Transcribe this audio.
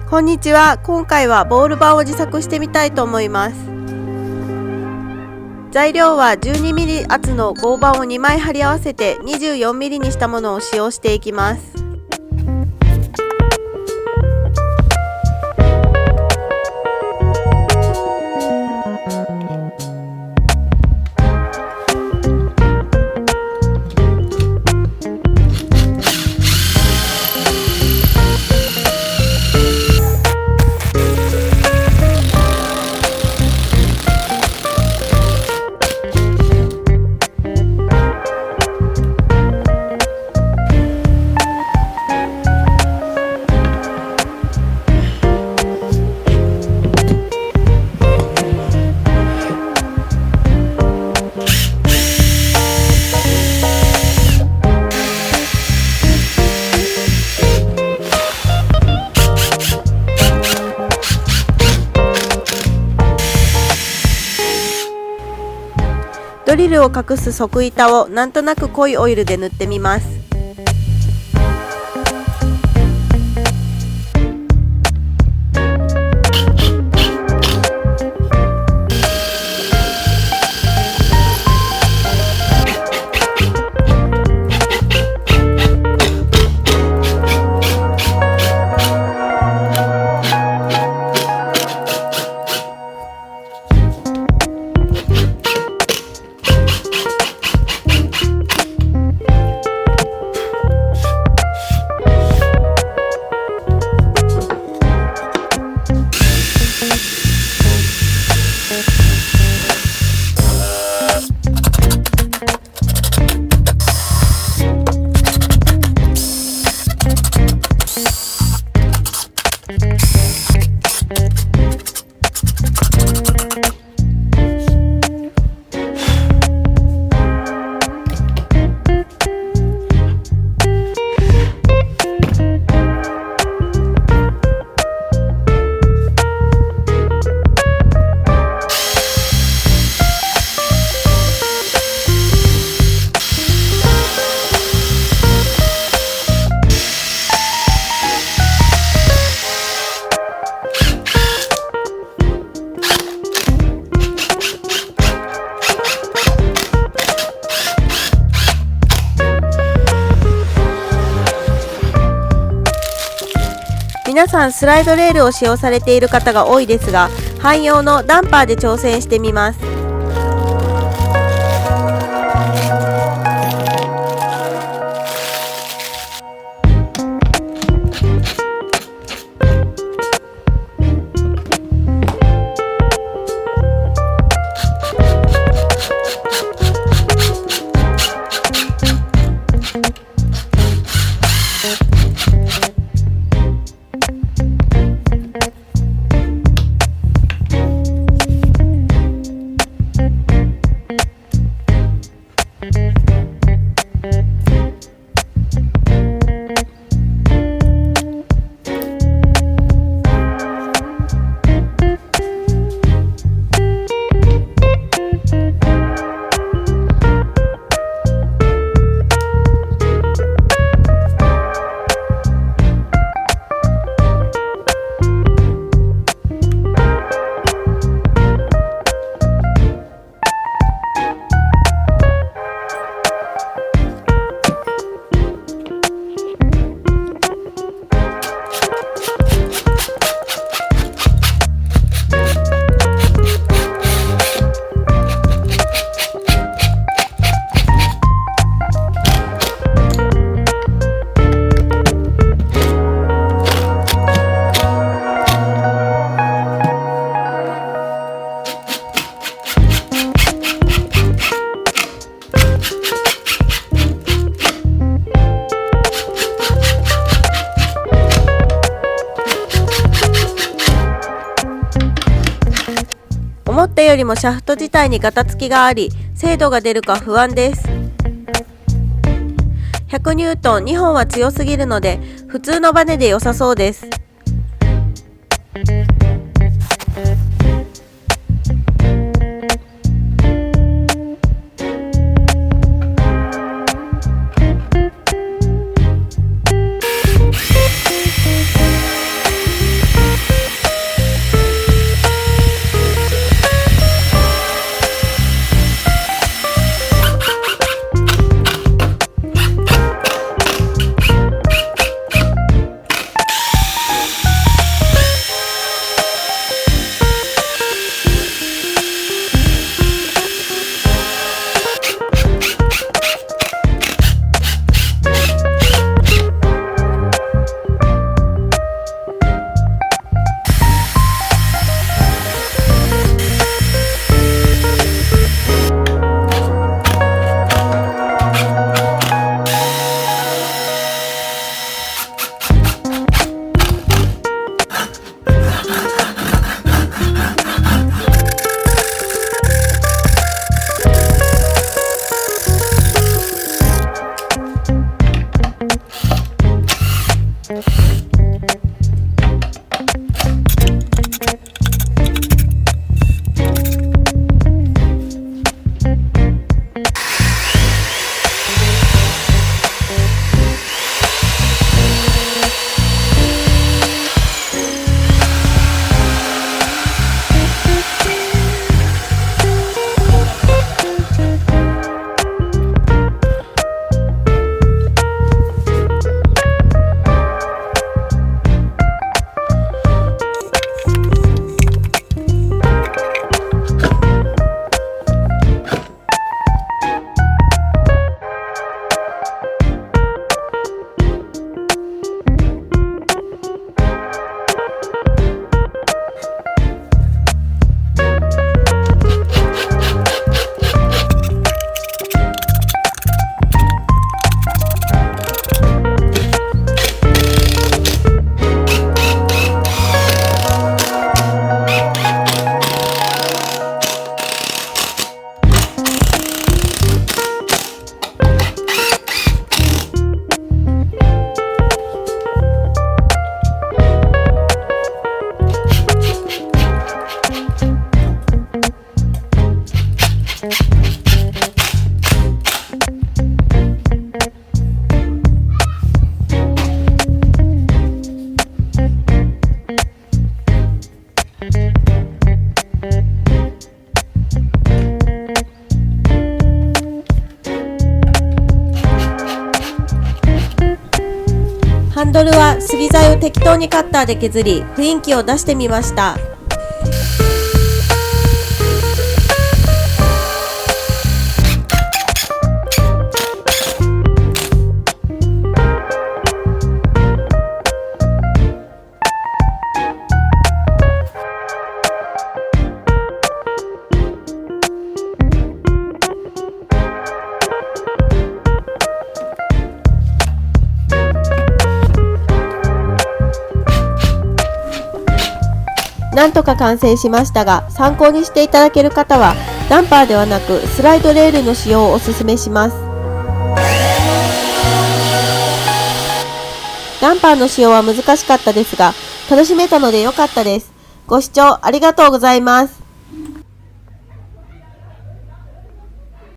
こんにちは。今回はボール板を自作してみたいと思います。材料は 12mm 厚の合板を2枚貼り合わせて 24mm にしたものを使用していきます。ドリルを隠す側板をなんとなく濃いオイルで塗ってみます。皆さんスライドレールを使用されている方が多いですが、汎用のダンパーで挑戦してみます。思ったよりもシャフト自体にガタつきがあり、精度が出るか不安です。100ニュートン2本は強すぎるので、普通のバネで良さそうです。ールは杉材を適当にカッターで削り、雰囲気を出してみました。なんとか完成しましたが、参考にしていただける方はダンパーではなくスライドレールの使用をお勧めします。ダンパーの使用は難しかったですが、楽しめたので良かったです。ご視聴ありがとうございます。